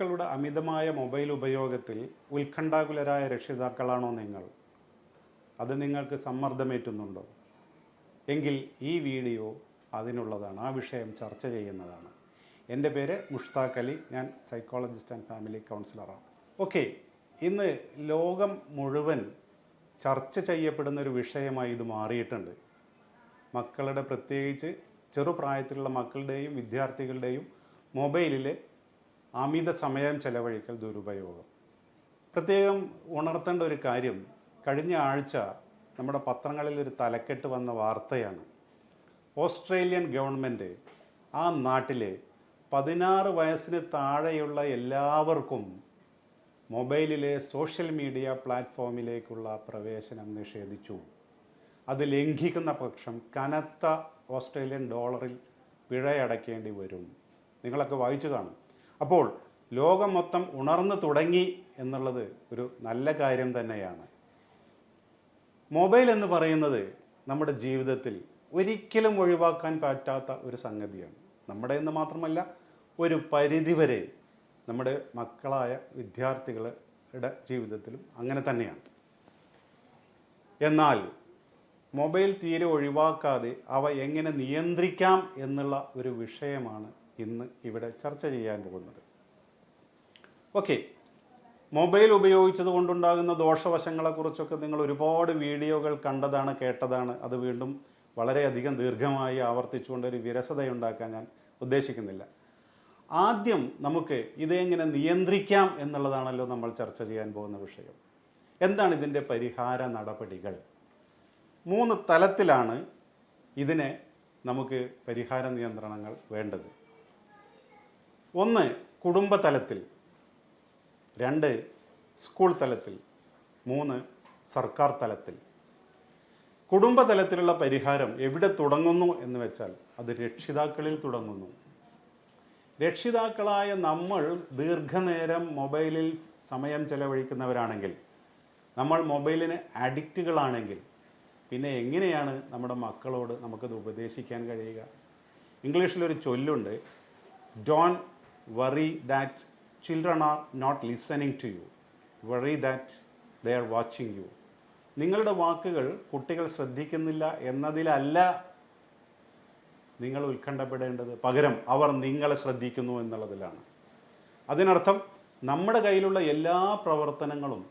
മക്കളുടെ അമിതമായ മൊബൈൽ ഉപയോഗത്തിൽ ഉത്കണ്ഠാകുലരായ രക്ഷിതാക്കളാണോ നിങ്ങൾ? അത് നിങ്ങൾക്ക് സമ്മർദ്ദമേറ്റുന്നുണ്ടോ? എങ്കിൽ ഈ വീഡിയോ അതിനുള്ളതാണ്, ആ വിഷയം ചർച്ച ചെയ്യുന്നതാണ്. എൻ്റെ പേര് മുഷ്താഖ് അലി, ഞാൻ സൈക്കോളജിസ്റ്റ് ആൻഡ് ഫാമിലി കൗൺസിലറാണ്. ഓക്കെ, ഇന്ന് ലോകം മുഴുവൻ ചർച്ച ചെയ്യപ്പെടുന്ന ഒരു വിഷയമായി ഇത് മാറിയിട്ടുണ്ട്. മക്കളുടെ, പ്രത്യേകിച്ച് ചെറുപ്രായത്തിലുള്ള മക്കളുടെയും വിദ്യാർത്ഥികളുടെയും മൊബൈലിൽ അമിത സമയം ചെലവഴിക്കൽ, ദുരുപയോഗം. പ്രത്യേകം ഉണർത്തേണ്ട ഒരു കാര്യം, കഴിഞ്ഞ ആഴ്ച നമ്മുടെ പത്രങ്ങളിൽ ഒരു തലക്കെട്ട് വന്ന വാർത്തയാണ്. ഓസ്ട്രേലിയൻ ഗവൺമെൻറ് ആ നാട്ടിലെ 16 വയസ്സിന് താഴെയുള്ള എല്ലാവർക്കും മൊബൈലിലെ സോഷ്യൽ മീഡിയ പ്ലാറ്റ്ഫോമിലേക്കുള്ള പ്രവേശനം നിഷേധിച്ചു. അത് ലംഘിക്കുന്ന പക്ഷം കനത്ത ഓസ്ട്രേലിയൻ ഡോളറിൽ പിഴയടയ്ക്കേണ്ടി വരും. നിങ്ങളൊക്കെ വായിച്ചു കാണും. അപ്പോൾ ലോകം മൊത്തം ഉണർന്നു തുടങ്ങി എന്നുള്ളത് ഒരു നല്ല കാര്യം തന്നെയാണ്. മൊബൈൽ എന്ന് പറയുന്നത് നമ്മുടെ ജീവിതത്തിൽ ഒരിക്കലും ഒഴിവാക്കാൻ പറ്റാത്ത ഒരു സംഗതിയാണ്. നമ്മുടെ എന്ന് മാത്രമല്ല, ഒരു പരിധിവരെ നമ്മുടെ മക്കളായ വിദ്യാർത്ഥികളുടെ ജീവിതത്തിലും അങ്ങനെ തന്നെയാണ്. എന്നാൽ മൊബൈൽ തീരെ ഒഴിവാക്കാതെ അവ എങ്ങനെ നിയന്ത്രിക്കാം എന്നുള്ള ഒരു വിഷയമാണ് ഇന്ന് ഇവിടെ ചർച്ച ചെയ്യാൻ പോകുന്നത്. ഓക്കെ, മൊബൈൽ ഉപയോഗിച്ചത് കൊണ്ടുണ്ടാകുന്ന ദോഷവശങ്ങളെക്കുറിച്ചൊക്കെ നിങ്ങൾ ഒരുപാട് വീഡിയോകൾ കണ്ടതാണ്, കേട്ടതാണ്. അത് വീണ്ടും വളരെയധികം ദീർഘമായി ആവർത്തിച്ചുകൊണ്ട് ഒരു വിരസതയുണ്ടാക്കാൻ ഞാൻ ഉദ്ദേശിക്കുന്നില്ല. ആദ്യം നമുക്ക് ഇതെങ്ങനെ നിയന്ത്രിക്കാം എന്നുള്ളതാണല്ലോ നമ്മൾ ചർച്ച ചെയ്യാൻ പോകുന്ന വിഷയം. എന്താണ് ഇതിൻ്റെ പരിഹാര നടപടികൾ? 3 തലത്തിലാണ് ഇതിനെ നമുക്ക് പരിഹാര നിയന്ത്രണങ്ങൾ വേണ്ടത്. 1 കുടുംബ തലത്തിൽ, 2 സ്കൂൾ തലത്തിൽ, 3 സർക്കാർ തലത്തിൽ. കുടുംബ തലത്തിലുള്ള പരിഹാരം എവിടെ തുടങ്ങുന്നു എന്ന് വെച്ചാൽ അത് രക്ഷിതാക്കളിൽ തുടങ്ങുന്നു. രക്ഷിതാക്കളായ നമ്മൾ ദീർഘനേരം മൊബൈലിൽ സമയം ചെലവഴിക്കുന്നവരാണെങ്കിൽ, നമ്മൾ മൊബൈലിന് അഡിക്റ്റുകളാണെങ്കിൽ, പിന്നെ എങ്ങനെയാണ് നമ്മുടെ മക്കളോട് നമുക്കത് ഉപദേശിക്കാൻ കഴിയുക? ഇംഗ്ലീഷിലൊരു ചൊല്ലുണ്ട്, don't worry that children are not listening to you, worry that they are watching you. നിങ്ങളുടെ വാക്കുകൾ കുട്ടികൾ ശ്രദ്ധിക്കുന്നില്ല എന്നതിലല്ല നിങ്ങൾ ഉത്കണ്ഠപ്പെടേണ്ടത്, പകരം അവർ നിങ്ങളെ ശ്രദ്ധിക്കുന്നു എന്നുള്ളതിലാണ്. അതിനർത്ഥം നമ്മുടെ കയ്യിലുള്ള എല്ലാ പ്രവർത്തനങ്ങളും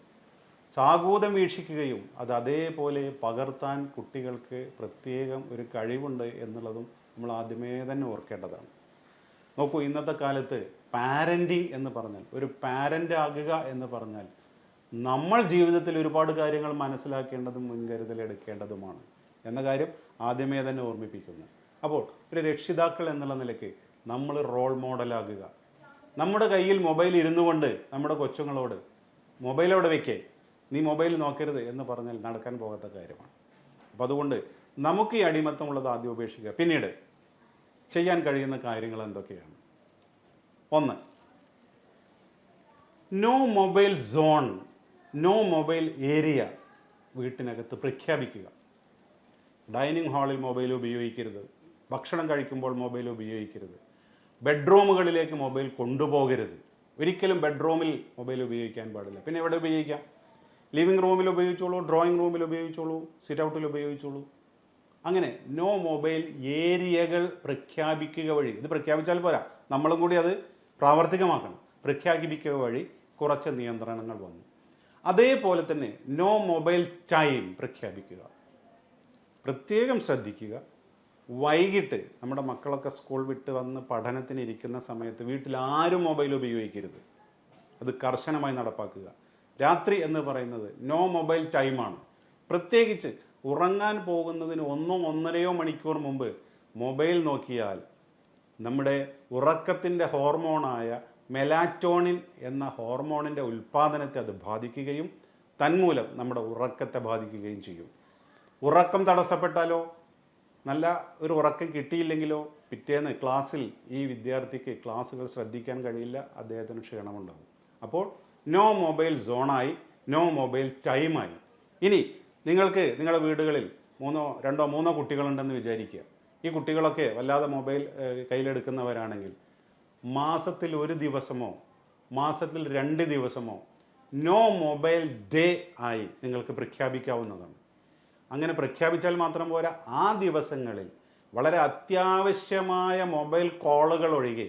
സാഗൂതം വീക്ഷിക്കുകയും അത് അതേപോലെ പകർത്താൻ കുട്ടികൾക്ക് പ്രത്യേകം ഒരു കഴിവുണ്ട് എന്നുള്ളതും നമ്മൾ ആദ്യമേ തന്നെ ഓർക്കേണ്ടതാണ്. നോക്കൂ, ഇന്നത്തെ കാലത്ത് പാരൻറ്റിങ് എന്ന് പറഞ്ഞാൽ, ഒരു പാരൻ്റ് ആകുക എന്ന് പറഞ്ഞാൽ നമ്മൾ ജീവിതത്തിൽ ഒരുപാട് കാര്യങ്ങൾ മനസ്സിലാക്കേണ്ടതും മുൻകരുതലെടുക്കേണ്ടതുമാണ് എന്ന കാര്യം ആദ്യമേ തന്നെ ഓർമ്മിപ്പിക്കുന്നു. അപ്പോൾ ഒരു രക്ഷിതാക്കൾ എന്നുള്ള നിലയ്ക്ക് നമ്മൾ റോൾ മോഡലാകുക. നമ്മുടെ കയ്യിൽ മൊബൈൽ ഇരുന്നു കൊണ്ട് നമ്മുടെ കൊച്ചുങ്ങളോട് മൊബൈലോടെ വയ്ക്കേ, നീ മൊബൈൽ നോക്കരുത് എന്ന് പറഞ്ഞാൽ നടക്കാൻ പോകാത്ത കാര്യമാണ്. അപ്പോൾ അതുകൊണ്ട് നമുക്ക് ഈ അടിമത്തമുള്ളത് ആദ്യം ഉപേക്ഷിക്കുക. പിന്നീട് ചെയ്യാൻ കഴിയുന്ന കാര്യങ്ങൾ എന്തൊക്കെയാണ്? 1, no mobile zone, no mobile area വീട്ടിനകത്ത് പ്രഖ്യാപിക്കുക. ഡൈനിങ് ഹാളിൽ മൊബൈൽ ഉപയോഗിക്കരുത്, ഭക്ഷണം കഴിക്കുമ്പോൾ മൊബൈൽ ഉപയോഗിക്കരുത്, ബെഡ്റൂമുകളിലേക്ക് മൊബൈൽ കൊണ്ടുപോകരുത്. ഒരിക്കലും ബെഡ്റൂമിൽ മൊബൈൽ ഉപയോഗിക്കാൻ പാടില്ല. പിന്നെ എവിടെ ഉപയോഗിക്കാം? ലിവിങ് റൂമിൽ ഉപയോഗിച്ചോളൂ, ഡ്രോയിങ് റൂമിൽ ഉപയോഗിച്ചോളൂ, സിറ്റ് ഔട്ടിൽ ഉപയോഗിച്ചോളൂ. അങ്ങനെ നോ മൊബൈൽ ഏരിയകൾ പ്രഖ്യാപിക്കുക വഴി, ഇത് പ്രഖ്യാപിച്ചാൽ പോരാ, നമ്മളും കൂടി അത് പ്രാവർത്തികമാക്കണം. പ്രഖ്യാപിക്കുക വഴി കുറച്ച് നിയന്ത്രണങ്ങൾ വന്നു. അതേപോലെ തന്നെ നോ മൊബൈൽ ടൈം പ്രഖ്യാപിക്കുക. പ്രത്യേകം ശ്രദ്ധിക്കുക, വൈകിട്ട് നമ്മുടെ മക്കളൊക്കെ സ്കൂൾ വിട്ട് വന്ന് പഠനത്തിന് ഇരിക്കുന്ന സമയത്ത് വീട്ടിൽ ആരും മൊബൈൽ ഉപയോഗിക്കരുത്. അത് കർശനമായി നടപ്പാക്കുക. രാത്രി എന്ന് പറയുന്നത് നോ മൊബൈൽ ടൈമാണ്. പ്രത്യേകിച്ച് ഉറങ്ങാൻ പോകുന്നതിന് 1-1.5 മണിക്കൂർ മുമ്പ് മൊബൈൽ നോക്കിയാൽ നമ്മുടെ ഉറക്കത്തിൻ്റെ ഹോർമോണായ മെലാറ്റോണിൻ എന്ന ഹോർമോണിൻ്റെ ഉൽപ്പാദനത്തെ അത് ബാധിക്കുകയും തന്മൂലം നമ്മുടെ ഉറക്കത്തെ ബാധിക്കുകയും ചെയ്യും. ഉറക്കം തടസ്സപ്പെട്ടാലോ, നല്ല ഒരു ഉറക്കം കിട്ടിയില്ലെങ്കിലോ പിറ്റേന്ന് ക്ലാസ്സിൽ ഈ വിദ്യാർത്ഥിക്ക് ക്ലാസ്സുകൾ ശ്രദ്ധിക്കാൻ കഴിയില്ല, അദ്ദേഹത്തിന് ക്ഷീണമുണ്ടാകും. അപ്പോൾ നോ മൊബൈൽ സോണായി, നോ മൊബൈൽ ടൈമായി. ഇനി നിങ്ങൾക്ക് നിങ്ങളുടെ വീടുകളിൽ 2-3 കുട്ടികളുണ്ടെന്ന് വിചാരിക്കുക. ഈ കുട്ടികളൊക്കെ വല്ലാതെ മൊബൈൽ കയ്യിലെടുക്കുന്നവരാണെങ്കിൽ മാസത്തിൽ 1 ദിവസമോ മാസത്തിൽ 2 ദിവസമോ നോ മൊബൈൽ ഡേ ആയി നിങ്ങൾക്ക് പ്രഖ്യാപിക്കാവുന്നതാണ്. അങ്ങനെ പ്രഖ്യാപിച്ചാൽ മാത്രം പോരാ, ആ ദിവസങ്ങളിൽ വളരെ അത്യാവശ്യമായ മൊബൈൽ കോളുകൾ ഒഴികെ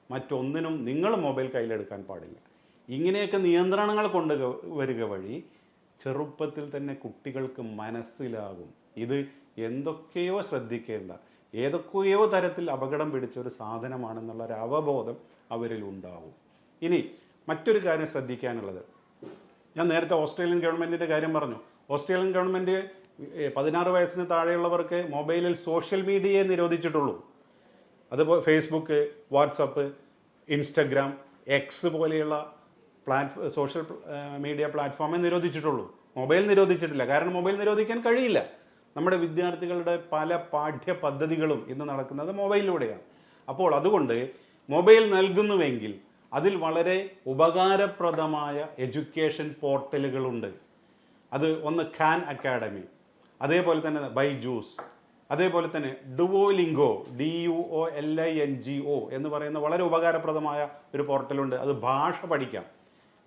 മറ്റൊന്നിനും നിങ്ങൾ മൊബൈൽ കയ്യിലെടുക്കാൻ പാടില്ല. ഇങ്ങനെയൊക്കെ നിയന്ത്രണങ്ങൾ വരിക വഴി ചെറുപ്പത്തിൽ തന്നെ കുട്ടികൾക്ക് മനസ്സിലാകും ഇത് എന്തൊക്കെയോ ശ്രദ്ധിക്കേണ്ട, ഏതൊക്കെയോ തരത്തിൽ അപകടം പിടിച്ച ഒരു സാധനമാണെന്നുള്ള ഒരു അവബോധം അവരിൽ ഉണ്ടാവും. ഇനി മറ്റൊരു കാര്യം ശ്രദ്ധിക്കാനുള്ളത്, ഞാൻ നേരത്തെ ഓസ്ട്രേലിയൻ ഗവൺമെൻറ്റിൻ്റെ കാര്യം പറഞ്ഞു. ഓസ്ട്രേലിയൻ ഗവൺമെൻറ് 16 വയസ്സിന് താഴെയുള്ളവർക്ക് മൊബൈലിൽ സോഷ്യൽ മീഡിയയെ നിരോധിച്ചിട്ടുള്ളൂ. അതുപോലെ ഫേസ്ബുക്ക്, വാട്സപ്പ്, ഇൻസ്റ്റഗ്രാം, എക്സ് പോലെയുള്ള സോഷ്യൽ മീഡിയ പ്ലാറ്റ്ഫോമേ നിരോധിച്ചിട്ടുള്ളൂ. മൊബൈൽ നിരോധിച്ചിട്ടില്ല. കാരണം മൊബൈൽ നിരോധിക്കാൻ കഴിയില്ല. നമ്മുടെ വിദ്യാർത്ഥികളുടെ പല പാഠ്യ പദ്ധതികളും ഇന്ന് നടക്കുന്നത് മൊബൈലിലൂടെയാണ്. അപ്പോൾ അതുകൊണ്ട് മൊബൈൽ നൽകുന്നുവെങ്കിൽ അതിൽ വളരെ ഉപകാരപ്രദമായ എഡ്യൂക്കേഷൻ പോർട്ടലുകളുണ്ട്. അത് ഒന്ന് ഖാൻ അക്കാഡമി, അതേപോലെ തന്നെ ബൈജൂസ്, അതേപോലെ തന്നെ ഡുവോലിംഗോ, DUOLINGO എന്ന് പറയുന്ന വളരെ ഉപകാരപ്രദമായ ഒരു പോർട്ടലുണ്ട്. അത് ഭാഷ പഠിക്കാം,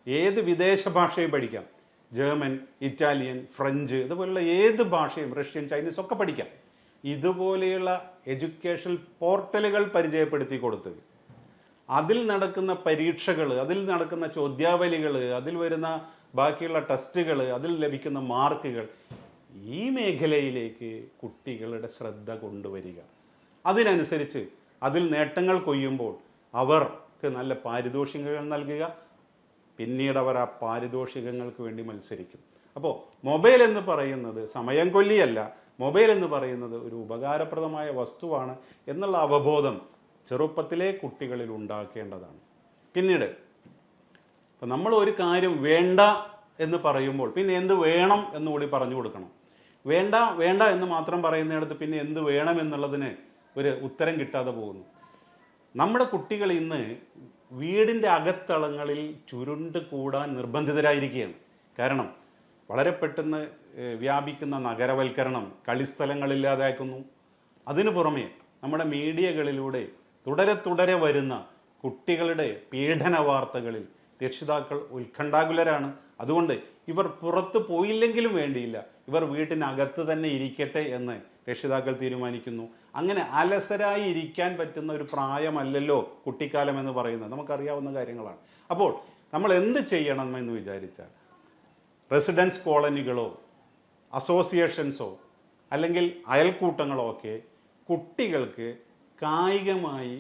ഏത് വിദേശ ഭാഷയും പഠിക്കാം. ജർമ്മൻ, ഇറ്റാലിയൻ, ഫ്രഞ്ച്, ഇതുപോലുള്ള ഏത് ഭാഷയും, റഷ്യൻ, ചൈനീസ് ഒക്കെ പഠിക്കാം. ഇതുപോലെയുള്ള എഡ്യൂക്കേഷൻ പോർട്ടലുകൾ പരിചയപ്പെടുത്തി കൊടുത്ത് അതിൽ നടക്കുന്ന പരീക്ഷകൾ, അതിൽ നടക്കുന്ന ചോദ്യാവലികൾ, അതിൽ വരുന്ന ബാക്കിയുള്ള ടെസ്റ്റുകൾ, അതിൽ ലഭിക്കുന്ന മാർക്കുകൾ, ഈ മേഖലയിലേക്ക് കുട്ടികളുടെ ശ്രദ്ധ കൊണ്ടുവരിക. അതിനനുസരിച്ച് അതിൽ നേട്ടങ്ങൾ കൊയ്യുമ്പോൾ അവർക്ക് നല്ല പാരിതോഷികങ്ങൾ നൽകുക. പിന്നീട് അവർ ആ പാരിതോഷികങ്ങൾക്ക് വേണ്ടി മത്സരിക്കും. അപ്പോൾ മൊബൈൽ എന്ന് പറയുന്നത് സമയം കൊല്ലിയല്ല, മൊബൈൽ എന്ന് പറയുന്നത് ഒരു ഉപകാരപ്രദമായ വസ്തുവാണ് എന്നുള്ള അവബോധം ചെറുപ്പത്തിലെ കുട്ടികളിൽ ഉണ്ടാക്കേണ്ടതാണ്. പിന്നീട് ഇപ്പം നമ്മൾ ഒരു കാര്യം വേണ്ട എന്ന് പറയുമ്പോൾ പിന്നെ എന്ത് വേണം എന്നുകൂടി പറഞ്ഞു കൊടുക്കണം. വേണ്ട വേണ്ട എന്ന് മാത്രം പറയുന്നിടത്ത് പിന്നെ എന്ത് വേണം എന്നുള്ളതിന് ഒരു ഉത്തരം കിട്ടാതെ പോകുന്നു. നമ്മുടെ കുട്ടികൾ ഇന്ന് വീടിൻ്റെ അകത്തളങ്ങളിൽ ചുരുണ്ട് കൂടാൻ നിർബന്ധിതരായിരിക്കുകയാണ്. കാരണം വളരെ പെട്ടെന്ന് വ്യാപിക്കുന്ന നഗരവൽക്കരണം കളിസ്ഥലങ്ങളില്ലാതാക്കുന്നു. അതിനു പുറമെ നമ്മുടെ മീഡിയകളിലൂടെ തുടരെ വരുന്ന കുട്ടികളുടെ പീഡന വാർത്തകളിൽ രക്ഷിതാക്കൾ ഉത്കണ്ഠാകുലരാണ്. അതുകൊണ്ട് ഇവർ പുറത്ത് പോയില്ലെങ്കിലും വേണ്ടിയില്ല, ഇവർ വീട്ടിനകത്ത് തന്നെ ഇരിക്കട്ടെ എന്ന് രക്ഷിതാക്കൾ തീരുമാനിക്കുന്നു. അങ്ങനെ അലസരായി ഇരിക്കാൻ പറ്റുന്ന ഒരു പ്രായമല്ലല്ലോ കുട്ടിക്കാലം എന്ന് പറയുന്നത്, നമുക്കറിയാവുന്ന കാര്യങ്ങളാണ്. അപ്പോൾ നമ്മൾ എന്ത് ചെയ്യണം എന്ന് വിചാരിച്ചാൽ റെസിഡൻസ് കോളനികളോ അസോസിയേഷൻസോ അല്ലെങ്കിൽ അയൽക്കൂട്ടങ്ങളോ ഒക്കെ കുട്ടികൾക്ക് കായികമായി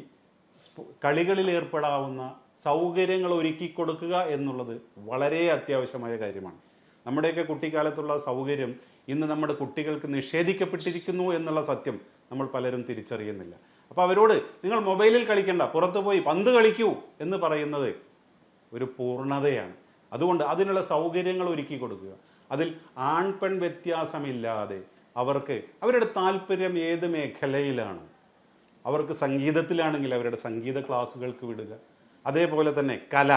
കളികളിൽ ഏർപ്പെടാവുന്ന സൗകര്യങ്ങൾ ഒരുക്കി കൊടുക്കുക എന്നുള്ളത് വളരെ അത്യാവശ്യമായ കാര്യമാണ്. നമ്മുടെയൊക്കെ കുട്ടിക്കാലത്തുള്ള സൗകര്യം ഇന്ന് നമ്മുടെ കുട്ടികൾക്ക് നിഷേധിക്കപ്പെട്ടിരിക്കുന്നു എന്നുള്ള സത്യം നമ്മൾ പലരും തിരിച്ചറിയുന്നില്ല. അപ്പോൾ അവരോട് നിങ്ങൾ മൊബൈലിൽ കളിക്കണ്ട, പുറത്തു പോയി പന്ത് കളിക്കൂ എന്ന് പറയുന്നത് ഒരു പൂർണ്ണതയാണ്. അതുകൊണ്ട് അതിനുള്ള സൗകര്യങ്ങൾ ഒരുക്കി കൊടുക്കുക. അതിൽ ആൺ പെൺ വ്യത്യാസമില്ലാതെ അവർക്ക് അവരുടെ താല്പര്യം ഏത് മേഖലയിലാണ്, അവർക്ക് സംഗീതത്തിലാണെങ്കിൽ അവരുടെ സംഗീത ക്ലാസ്സുകൾക്ക് വിടുക. അതേപോലെ തന്നെ കല,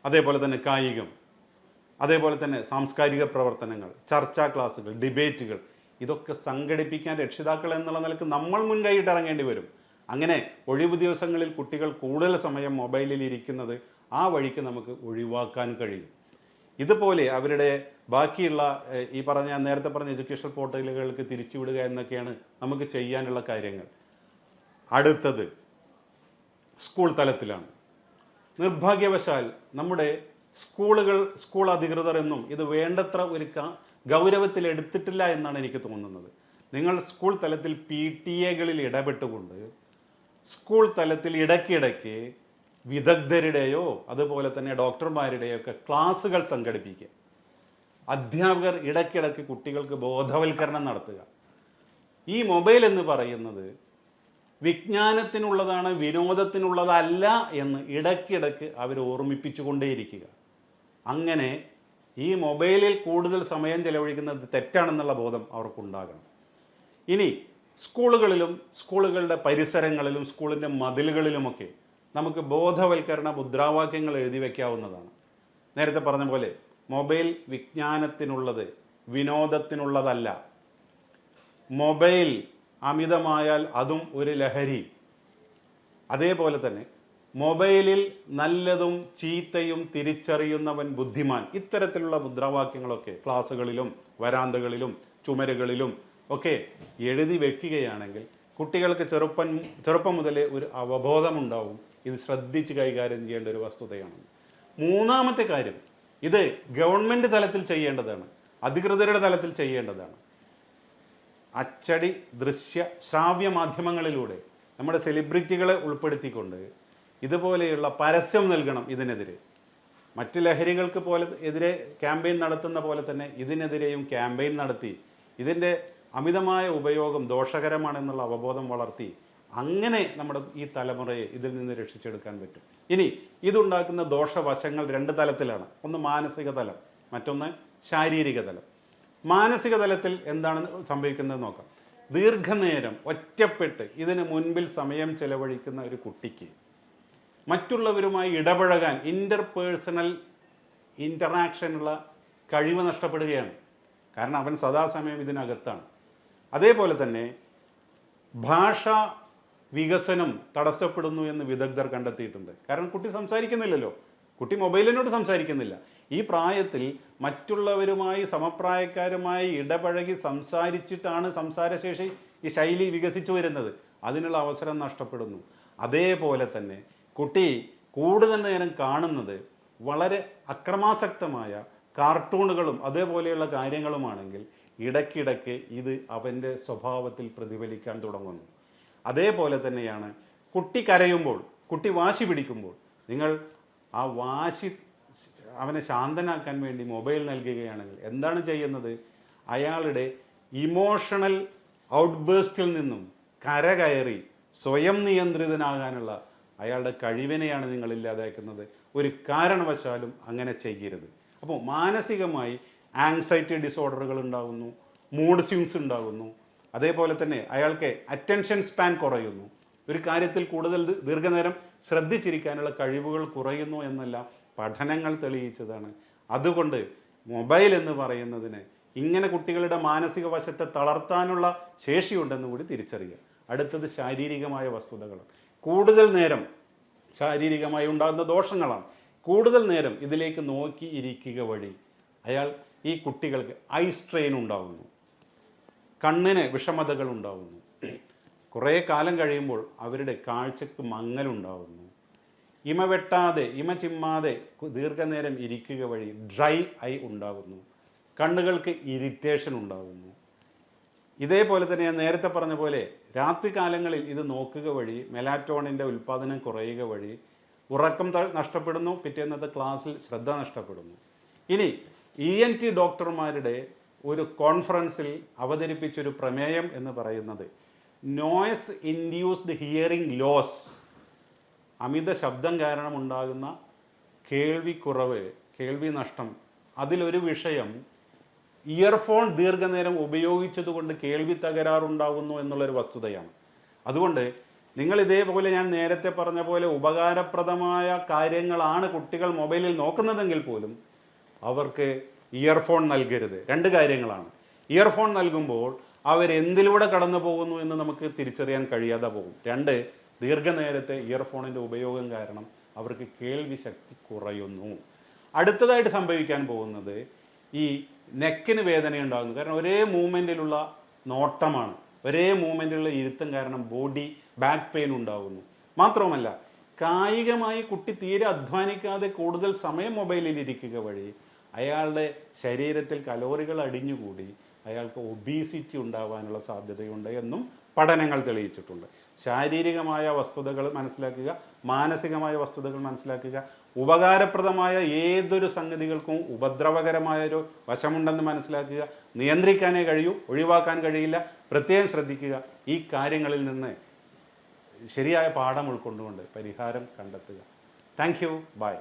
അതേപോലെ തന്നെ കായികം, അതേപോലെ തന്നെ സാംസ്കാരിക പ്രവർത്തനങ്ങൾ, ചർച്ചാ ക്ലാസ്സുകൾ, ഡിബേറ്റുകൾ, ഇതൊക്കെ സംഘടിപ്പിക്കാൻ രക്ഷിതാക്കൾ എന്നുള്ള നിലക്ക് നമ്മൾ മുൻകൈയിട്ട് ഇറങ്ങേണ്ടി വരും. അങ്ങനെ ഒഴിവ് ദിവസങ്ങളിൽ കുട്ടികൾ കൂടുതൽ സമയം മൊബൈലിൽ ഇരിക്കുന്നത് ആ വഴിക്ക് നമുക്ക് ഒഴിവാക്കാൻ കഴിയും. ഇതുപോലെ അവരുടെ ബാക്കിയുള്ള ഈ നേരത്തെ പറഞ്ഞ എഡ്യൂക്കേഷൻ പോർട്ടലുകൾക്ക് തിരിച്ചുവിടുക എന്നൊക്കെയാണ് നമുക്ക് ചെയ്യാനുള്ള കാര്യങ്ങൾ. അടുത്തത് സ്കൂൾ തലത്തിലാണ്. നിർഭാഗ്യവശാൽ നമ്മുടെ സ്കൂൾ അധികൃതർ എന്നും ഇത് വേണ്ടത്ര ഒരു ഗൗരവത്തിൽ എടുത്തിട്ടില്ല എന്നാണ് എനിക്ക് തോന്നുന്നത്. നിങ്ങൾ സ്കൂൾ തലത്തിൽ PTA-കളിൽ ഇടപെട്ടുകൊണ്ട് സ്കൂൾ തലത്തിൽ ഇടയ്ക്കിടയ്ക്ക് വിദഗ്ധരുടെയോ അതുപോലെ തന്നെ ഡോക്ടർമാരുടെയോ ഒക്കെ ക്ലാസ്സുകൾ സംഘടിപ്പിക്കുക. അധ്യാപകർ ഇടയ്ക്കിടയ്ക്ക് കുട്ടികൾക്ക് ബോധവൽക്കരണം നടത്തുക. ഈ മൊബൈൽ എന്ന് പറയുന്നത് വിജ്ഞാനത്തിനുള്ളതാണ്, വിനോദത്തിനുള്ളതല്ല എന്ന് ഇടയ്ക്കിടയ്ക്ക് അവർ ഓർമ്മിപ്പിച്ചുകൊണ്ടേയിരിക്കുക. അങ്ങനെ ഈ മൊബൈലിൽ കൂടുതൽ സമയം ചെലവഴിക്കുന്നത് തെറ്റാണെന്നുള്ള ബോധം അവർക്കുണ്ടാകണം. ഇനി സ്കൂളുകളിലും സ്കൂളുകളുടെ പരിസരങ്ങളിലും സ്കൂളിൻ്റെ മതിലുകളിലുമൊക്കെ നമുക്ക് ബോധവൽക്കരണ മുദ്രാവാക്യങ്ങൾ എഴുതി വയ്ക്കാവുന്നതാണ്. നേരത്തെ പറഞ്ഞ പോലെ മൊബൈൽ വിജ്ഞാനത്തിനുള്ളത്, വിനോദത്തിനുള്ളതല്ല. മൊബൈൽ അമിതമായാൽ അതും ഒരു ലഹരി. അതേപോലെ തന്നെ മൊബൈലിൽ നല്ലതും ചീത്തയും തിരിച്ചറിയുന്നവൻ ബുദ്ധിമാൻ, ഇത്തരത്തിലുള്ള മുദ്രാവാക്യങ്ങളൊക്കെ ക്ലാസ്സുകളിലും വരാന്തകളിലും ചുമരുകളിലും ഒക്കെ എഴുതി വെക്കുകയാണെങ്കിൽ കുട്ടികൾക്ക് ചെറുപ്പം മുതലേ ഒരു അവബോധമുണ്ടാവും. ഇത് ശ്രദ്ധിച്ച് കൈകാര്യം ചെയ്യേണ്ട ഒരു വസ്തുതയാണ്. മൂന്നാമത്തെ കാര്യം, ഇത് ഗവൺമെൻറ് തലത്തിൽ ചെയ്യേണ്ടതാണ്, അധികൃതരുടെ തലത്തിൽ ചെയ്യേണ്ടതാണ്. അച്ചടി, ദൃശ്യ, ശ്രാവ്യ മാധ്യമങ്ങളിലൂടെ നമ്മുടെ സെലിബ്രിറ്റികളെ ഉൾപ്പെടുത്തിക്കൊണ്ട് ഇതുപോലെയുള്ള പരസ്യം നൽകണം. ഇതിനെതിരെ മറ്റ് ലഹരികൾക്ക് എതിരെ ക്യാമ്പയിൻ നടത്തുന്ന പോലെ തന്നെ ഇതിനെതിരെയും ക്യാമ്പയിൻ നടത്തി ഇതിൻ്റെ അമിതമായ ഉപയോഗം ദോഷകരമാണെന്നുള്ള അവബോധം വളർത്തി അങ്ങനെ നമ്മുടെ ഈ തലമുറയെ ഇതിൽ നിന്ന് രക്ഷിച്ചെടുക്കാൻ പറ്റും. ഇനി ഇതുണ്ടാക്കുന്ന ദോഷവശങ്ങൾ രണ്ട് തലത്തിലാണ്. ഒന്ന് മാനസിക തലം, മറ്റൊന്ന് ശാരീരിക തലം. മാനസിക തലത്തിൽ എന്താണ് സംഭവിക്കുന്നത് നോക്കാം. ദീർഘനേരം ഒറ്റപ്പെട്ട് ഇതിന് മുൻപിൽ സമയം ചെലവഴിക്കുന്ന ഒരു കുട്ടിക്ക് മറ്റുള്ളവരുമായി ഇടപഴകാൻ ഇൻ്റർപേഴ്സണൽ ഇൻ്ററാക്ഷനുള്ള കഴിവ് നഷ്ടപ്പെടുകയാണ്. കാരണം അവൻ സദാസമയം ഇതിനകത്താണ്. അതേപോലെ തന്നെ ഭാഷാ വികസനം തടസ്സപ്പെടുന്നു എന്ന് വിദഗ്ധർ കണ്ടെത്തിയിട്ടുണ്ട്. കാരണം കുട്ടി സംസാരിക്കുന്നില്ലല്ലോ, കുട്ടി മൊബൈലിനോട് സംസാരിക്കുന്നില്ല. ഈ പ്രായത്തിൽ മറ്റുള്ളവരുമായി സമപ്രായക്കാരുമായി ഇടപഴകി സംസാരിച്ചിട്ടാണ് സംസാരശേഷി ഈ ശൈലി വികസിച്ചു വരുന്നത്. അതിനുള്ള അവസരം നഷ്ടപ്പെടുന്നു. അതേപോലെ തന്നെ കുട്ടി കൂടുതൽ നേരം കാണുന്നത് വളരെ അക്രമാസക്തമായ കാർട്ടൂണുകളും അതേപോലെയുള്ള കാര്യങ്ങളുമാണെങ്കിൽ ഇടയ്ക്കിടയ്ക്ക് ഇത് അവൻ്റെ സ്വഭാവത്തിൽ പ്രതിഫലിക്കാൻ തുടങ്ങുന്നു. അതേപോലെ തന്നെയാണ് കുട്ടി കരയുമ്പോൾ, കുട്ടി വാശി പിടിക്കുമ്പോൾ നിങ്ങൾ ആ വാശി അവനെ ശാന്തനാക്കാൻ വേണ്ടി മൊബൈൽ നൽകുകയാണെങ്കിൽ എന്താണ് ചെയ്യുന്നത്? അയാളുടെ ഇമോഷണൽ ഔട്ട്ബേസ്റ്റിൽ നിന്നും കരകയറി സ്വയം നിയന്ത്രിതനാകാനുള്ള അയാളുടെ കഴിവിനെയാണ് നിങ്ങൾ ഇല്ലാതാക്കുന്നത്. ഒരു കാരണവശാലും അങ്ങനെ ചെയ്യരുത്. അപ്പോൾ മാനസികമായി ആങ്സൈറ്റി ഡിസോർഡറുകൾ ഉണ്ടാകുന്നു, മൂഡ് സ്വിങ്സ് ഉണ്ടാകുന്നു. അതേപോലെ തന്നെ അയാൾക്ക് അറ്റൻഷൻ സ്പാൻ കുറയുന്നു, ഒരു കാര്യത്തിൽ കൂടുതൽ ദീർഘനേരം ശ്രദ്ധിച്ചിരിക്കാനുള്ള കഴിവുകൾ കുറയുന്നു എന്നെല്ലാം പഠനങ്ങൾ തെളിയിച്ചതാണ്. അതുകൊണ്ട് മൊബൈൽ എന്ന് പറയുന്നതിന് ഇങ്ങനെ കുട്ടികളുടെ മാനസിക വശത്തെ തളർത്താനുള്ള ശേഷിയുണ്ടെന്ന് കൂടി തിരിച്ചറിയുക. അടുത്തത് ശാരീരികമായ വസ്തുതകൾ. കൂടുതൽ നേരം ശാരീരികമായി ഉണ്ടാകുന്ന ദോഷങ്ങളാണ്. കൂടുതൽ നേരം ഇതിലേക്ക് നോക്കി ഇരിക്കുക വഴി ഈ കുട്ടികൾക്ക് ഐ സ്ട്രെയിൻ ഉണ്ടാകുന്നു, കണ്ണിന് വിഷമതകൾ ഉണ്ടാകുന്നു. കുറേ കാലം കഴിയുമ്പോൾ അവരുടെ കാഴ്ചക്ക് മങ്ങലുണ്ടാകുന്നു. ഇമ വെട്ടാതെ ഇമ ചിമ്മാതെ ദീർഘനേരം ഇരിക്കുക വഴി ഡ്രൈ ഐ ഉണ്ടാകുന്നു, കണ്ണുകൾക്ക് ഇറിറ്റേഷൻ ഉണ്ടാകുന്നു. ഇതേപോലെ തന്നെ ഞാൻ നേരത്തെ പറഞ്ഞ പോലെ രാത്രി കാലങ്ങളിൽ ഇത് നോക്കുക വഴി മെലാറ്റോണിൻ്റെ ഉൽപ്പാദനം കുറയുക വഴി ഉറക്കം നഷ്ടപ്പെടുന്നു, പിറ്റേന്നത്തെ ക്ലാസ്സിൽ ശ്രദ്ധ നഷ്ടപ്പെടുന്നു. ഇനി ENT ഡോക്ടർമാരുടെ ഒരു കോൺഫറൻസിൽ അവതരിപ്പിച്ചൊരു പ്രമേയം എന്ന് പറയുന്നത് നോയ്സ് ഇൻഡ്യൂസ്ഡ് ഹിയറിംഗ് ലോസ്, അമിത ശബ്ദം കാരണം ഉണ്ടാകുന്ന കേൾവിക്കുറവ്, കേൾവി നഷ്ടം. അതിലൊരു വിഷയം ഇയർഫോൺ ദീർഘനേരം ഉപയോഗിച്ചതുകൊണ്ട് കേൾവി തകരാറുണ്ടാകുന്നു എന്നുള്ളൊരു വസ്തുതയാണ്. അതുകൊണ്ട് നിങ്ങൾ ഇതേപോലെ ഞാൻ നേരത്തെ പറഞ്ഞ പോലെ ഉപകാരപ്രദമായ കാര്യങ്ങളാണ് കുട്ടികൾ മൊബൈലിൽ നോക്കുന്നതെങ്കിൽ പോലും അവർക്ക് ഇയർഫോൺ നൽകരുത്. രണ്ട് കാര്യങ്ങളാണ്. ഇയർഫോൺ നൽകുമ്പോൾ അവരെന്തിലൂടെ കടന്നു പോകുന്നു എന്ന് നമുക്ക് തിരിച്ചറിയാൻ കഴിയാതെ പോകും. രണ്ട്, ദീർഘനേരത്തെ ഇയർഫോണിൻ്റെ ഉപയോഗം കാരണം അവർക്ക് കേൾവി ശക്തി കുറയുന്നു. അടുത്തതായിട്ട് സംഭവിക്കാൻ പോകുന്നത് ഈ നെക്കിന് വേദനയുണ്ടാകുന്നു. കാരണം ഒരേ മൂവ്മെൻറ്റിലുള്ള നോട്ടമാണ്, ഒരേ മൂവ്മെൻറ്റിലുള്ള ഇരുത്തം കാരണം ബോഡി ബാക്ക് പെയിൻ ഉണ്ടാകുന്നു. മാത്രവുമല്ല കായികമായി കുട്ടി തീരെ അധ്വാനിക്കാതെ കൂടുതൽ സമയം മൊബൈലിൽ ഇരിക്കുക വഴി അയാളുടെ ശരീരത്തിൽ കലോറികൾ അടിഞ്ഞുകൂടി അയാൾക്ക് ഒബീസിറ്റി ഉണ്ടാകാനുള്ള സാധ്യതയുണ്ട് എന്നും പഠനങ്ങൾ തെളിയിച്ചിട്ടുണ്ട്. ശാരീരികമായ വസ്തുതകൾ മനസ്സിലാക്കുക, മാനസികമായ വസ്തുതകൾ മനസ്സിലാക്കുക. ഉപകാരപ്രദമായ ഏതൊരു സംഗതികൾക്കും ഉപദ്രവകരമായൊരു വശമുണ്ടെന്ന് മനസ്സിലാക്കുക. നിയന്ത്രിക്കാനേ കഴിയൂ, ഒഴിവാക്കാൻ കഴിയില്ല. പ്രത്യേകം ശ്രദ്ധിക്കുക. ഈ കാര്യങ്ങളിൽ നിന്ന് ശരിയായ പാഠം ഉൾക്കൊണ്ടുകൊണ്ട് പരിഹാരം കണ്ടെത്തുക. Thank you. ബൈ.